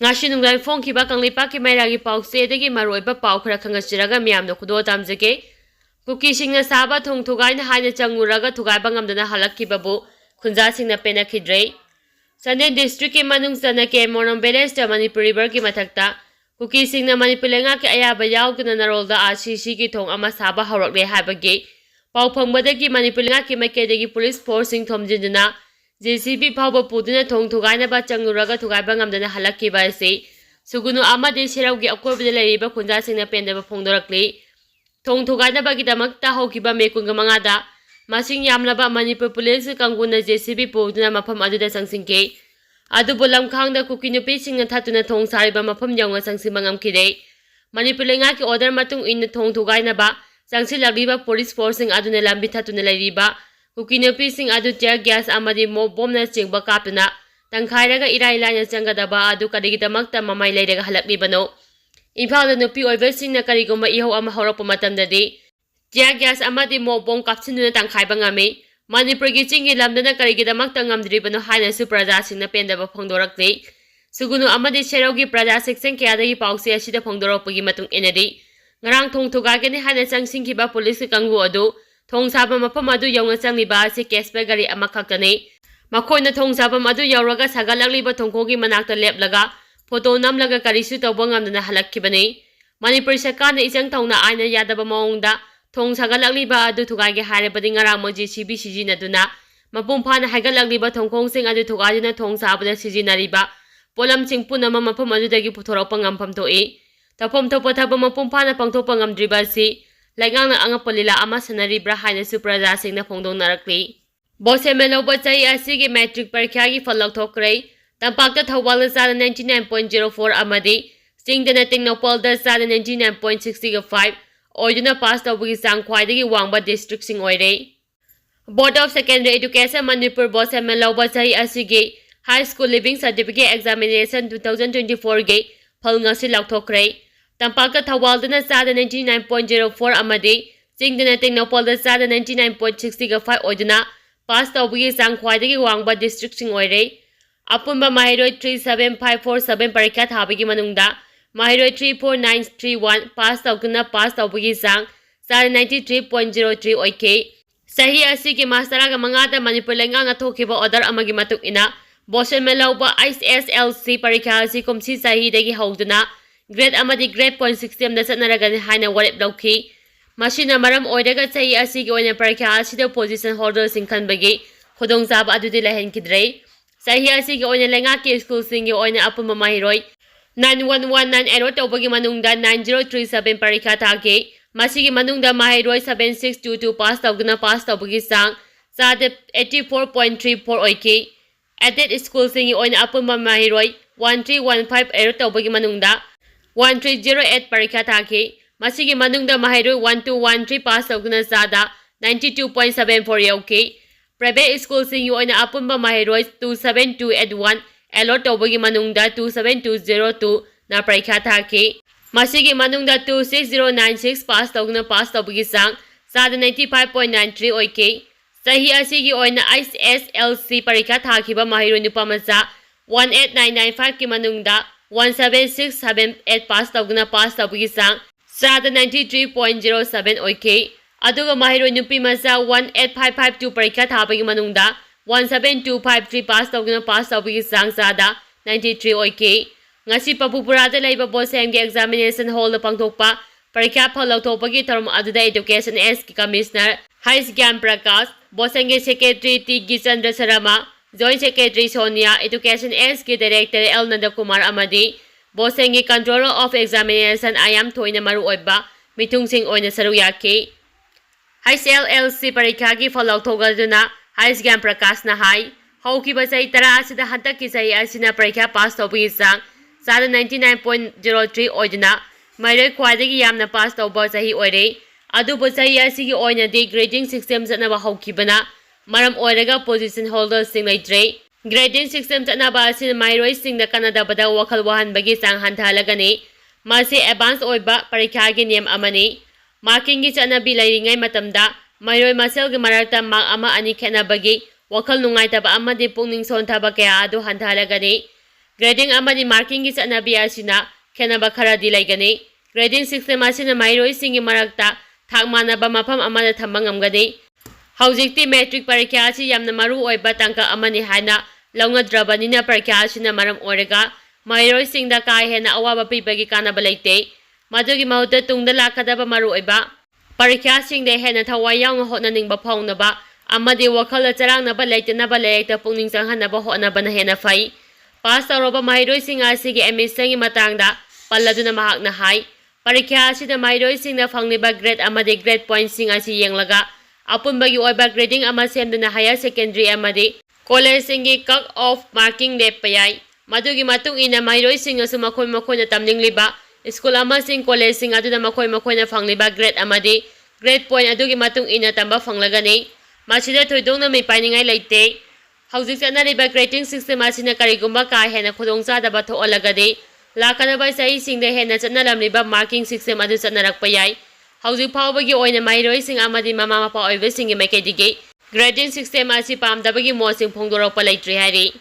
Ngashi nungdai phongkiba kanglipaki mairagi pause degi maroiba pau khara khangasiraga miyamno khudo tamjage Kuki singna saba thong thugai na haina changuraga thugai bangamdana halakkibabu khunja singna pena khidrei Sane district ke manung sana ke monom beles ta Manipur river ki mathakta Kuki singna Manipur lenga ke ayaba yaugna narolda ACC ki thong ama saba haurakle habage pau phangbadagi Manipur lenga ki makedegi police force sing thomjinjana JCB phawba puduna thong thugai na ba changuraga thugai bangamdana halakkiba ase sugunu amade seraugi akoibada leiriba khunja singna pendaba phongdorakle Thong thugana bagi damakta hokiba mekunga mangada masing yamlaba Manipur police kanguna JCB puduna mafam aduda sangsingke adu bolam khangda Kuki nupi singna thatuna thong sariba mafam yawnga sangsimangam kide Manipur lenga ki order matung in thong thugana ba sangsi lagiba police force sing aduna lambi thatuna leiriba Kuki nupi sing adu tear gas amadi mo bomb na chingba kaptuna tangkhairaga irai laina changadaba adu kadigi damakta mamai leiraga halakbibano Imphal nupi oibasing na kariguma ihaw ama horok pumatandadi. Tear gas amadi mo bong kapsinuna tangkhaiba ngami. Manipur gi chingi lamdana karigidamak tangamdribano haina su prajasing na pendaba phongdorakle. Sugunu amadi seraugi praja section kayadagi pause asida phongdorakpagi matung inadi. Ngarang thong thugagani haina changsingkiba police kanggu adu. Thong saba mafam adu yawnga changliba ase cashback gari ama khaktani. Makhoina thong saba adu yawraga sagalakliba thongkhogi manakta leplaga. Photo namlaga karisu tawba ngamdana halakkibani Manipur sarkarna ichang thongna aina yadaba maungda thong sagalakliba adu thugage hairabadi ngarang moji CB sijinaduna mapum phana haigalakliba thongkhongsing adu thugajina thong sabada sijinariba polam chingpunama mafam adudagi puthorakpa ngampham toi tapom thopa thaba mapum phana pangthopa ngamdriba si laingangna angapalila ama sanaribra haina supraja singna phongdongnarakli bosemeloba chai asigi metric parikha gi phalak thokrai Tampakta Thawal Sada 99.04 Amadi, Singdana Tingnopal Sada 99.65, Orduna Past of Wisang Quaidagi Wangba District Sing Oire. Board of Secondary Education Manipur Boss Meloba Sahi Asigi, High School Living Certificate Examination 2024 Gate, Palngasi Lautokre. Tampakta Thawal Sada 99.04 Amadi, Singdana Tingnopal Sada 99.65 Orduna Past of Wisang Quaidagi Wangba District Sing Oire. Apunba Mahiroi 37547 parikha thabigi manungda Mahiroi 34931 pass tawguna pass tawbagi sang sar 93.03 oike sahi asigi masteraga mangada Manipur lenga nga thokiba order amagi matuk ina Boston melauba ISSLC parikha asi komsi sahi dagi hawduna grade amadi grade point system da satnaraga haina warep lawki mashina maram oidaga sahi asigi oina parikha asida position holder sing khanbagi khodong saba adudi lahen kidrei Sahi asigi oina lenga ki school singi oina apuma mahiroi 9119 error tawbagi manungda 9037 parikha thake masigi manungda mahiroi 7622 pass tawgna pass tawbagi sang sade 84.34 oike added school singi oina apuma mahiroi 1315 error tawbagi manungda 1308 parikha thake masigi manungda mahiroi 1213 pass tawgna sada 92.74 yoke Private school sing you oina apunba mahiroi 27281 allot tawbagi manungda 27202 na parikha thake masigi manungda 26096 pass tawgna pass tawbagi sang sada 95.93 oike sahi asigi oina ISSLC parikha thakiba mahiroi nupamacha 18995 ki manungda 17678 pass tawgna pass tawbagi sang sada 93.07 oike Aduga mahiroi nupi masa 18552 parikha thabagi manungda 17253 pass tawgina pass tawbagi sang sada 93 oike ngasi papupurada laiba bosem examination hall pangthokpa parikha phalauthopagi tharum aduda education s ki commissioner Hais Gyam Prakash bosem secretary T Gichandra Sarama joint secretary Sonia education s ki director L Nanda Kumar amadi bosem controller of examination ayam thoina maru oiba mitung sing oina saru yake Hais LLC parikha gi phalauthogalduna Hais Gyam Prakash na hai haukiba sai tara asida hatak ki sai asina parikha pass tawbagi sang sada 99.03 oiduna mairoi khwaidagi yamna pass tawba sahi oire adubu sahi asigi oina de grading system janaba haukibana maram oiraga position holder sing laitre grading system janaba asin mairoi sing na kanada bada wakhal wahan bagi sang hanthalagani mase advance oiba parikha gi name amani marking gi chanabi lairingai matamda mairoi masel gi marakta mark ama ani khena bagi wakal nungai taba amadi pungning son thaba kaya adu hanthalagani Grading amani marking is anabi asina khenaba kharadi laigani. Grading system asina mairoi singi marakta thak manaba mafam amada thamba ngamgani. Haujikti metric parikya asi yamna maru oiba tangka amani haina laungadrabanina parikya asina maram orega mairoi singda kai hena awaba pibagi kanaba laite. Madugi mahuta tungda lakadaba maru oiba parikya singde hena thawai yaung hotnaningba phaunaba amadi wakhala charangnaba leitenaba leita pungning changhanaba hotnaba na hena fai. Pass tauroba mairoi sing asigi emissangi matangda palladuna mahakna hai. Parikya asida mairoi singna phangliba grade amadi grade point sing asi yenglaga apunbagi oiba grading ama semduna higher secondary amadi college singi cut off marking leppa yai. Madugi matung ina mairoi sing asu makhoi na tamningliba school ama sing college sing aduna makhoi na phangliba grade amadi grade point adugi matung ina tamba phanglagani. Masida thoidongna mi painingai leite. Haujik chanariba grading system asina karigumba ka hena khudongchadaba thoolagadi lakanaba sahi singde hena chanalamliba marking system adu chanarakpa yai. Haujik phawbagi oina mairoi sing amadi mama mapa oibe singi maikedige grading system asi pamdabagi mosing phongdorakpa leitri hari.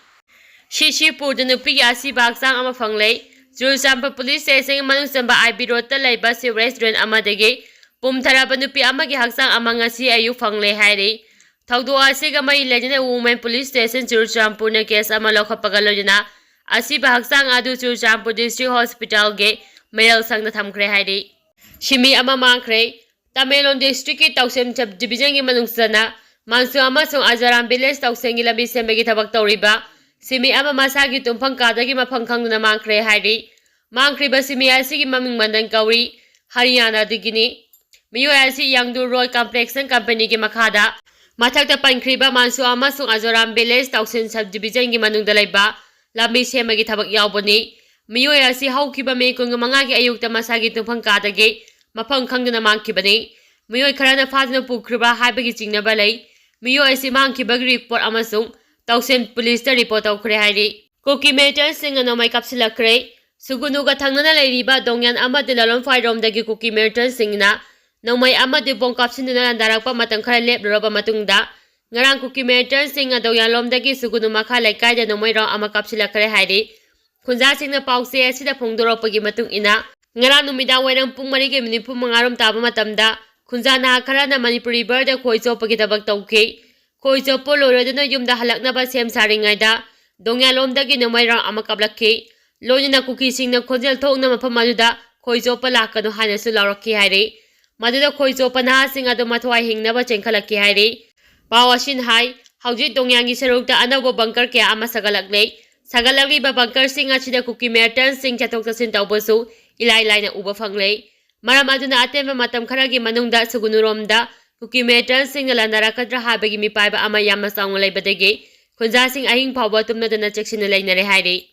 Shishipur da nupi asi baksang ama phanglei. Jursampa police station manung samba IB road ta leiba si restaurant amadagi pumtharaba nupi amagi haksang ama ngasi ayu phanglei hari. Thaudo asiga mai lejina women police station Jursampur na case ama lokhapaga lojina asiba haksang adu Jursampur district hospital ge mayal sangna thamkhre hari. Shimi ama mangkhre Tamelon district ki Tausem sub division gi manungsana mansu ama song ajaram village Tausengi labi sembegi thabak tawriba Simi ama masagi tumphang kadagi maphang khangna mangkhre hari. Mangkhre ba simi asigi maming mandan kauri Haryana digini miyo asi Yangdu Road Complexion Company ki makhada mathakta pankriba mansu ama song ajaram village Tausen sub division gi manungda laiba lambi semagi thabak yaubani miyo asi haukiba me kung manga gi ayukta masagi tumphang kadagi maphang khangna mangkibani miyo kharana phadna pukriba haibagi chingnaba lei miyo asi mangkibagi report amasung Tausen police ta report aukre hari. Kuki militant singna Nongmei kapsilakhre sugunuga thangnana leiriba dongyan amadi lalon fairom dagi Kuki militant singna Nongmei amadi bong kapsinduna landarakpa matang khara leploroba matungda ngarang Kuki militant singna dongyan lomdagi sugunu makha laikai da Nongmei ro ama kapsilakhre hari. Khunja singna pause asida phongdoropagi matung ina ngarang numidang wairang pung 4:50 taba matamda khunja na kharana Manipuri birda khoichopagi tabak tawkhi. Khoichopo lorodana yumda halaknaba sem saringaida dongyalomdagi Nongmeirang ama kablakhi loina Kuki singna khonjel thokna mafam aduda khoichopa lakano hanasu laurakhi hairi. Maduda khoichopa na sing adu mathwai hingnaba chengkhalakhi hairi. Pawasin hai haujik dongyangi sarukta anauba bunker kya ama sagalakliba bunker sing achida Kuki militant sing chatok chasin tawbasu ilai laina uba phanglei. Maram aduna atemba matam kharagi manungda sugunuromda Kuki militant singna landarakadra habagi mipaiba ama yamna saungla leibadagi khunja sing ahing phawba tumnadana cheksina leinare hairi.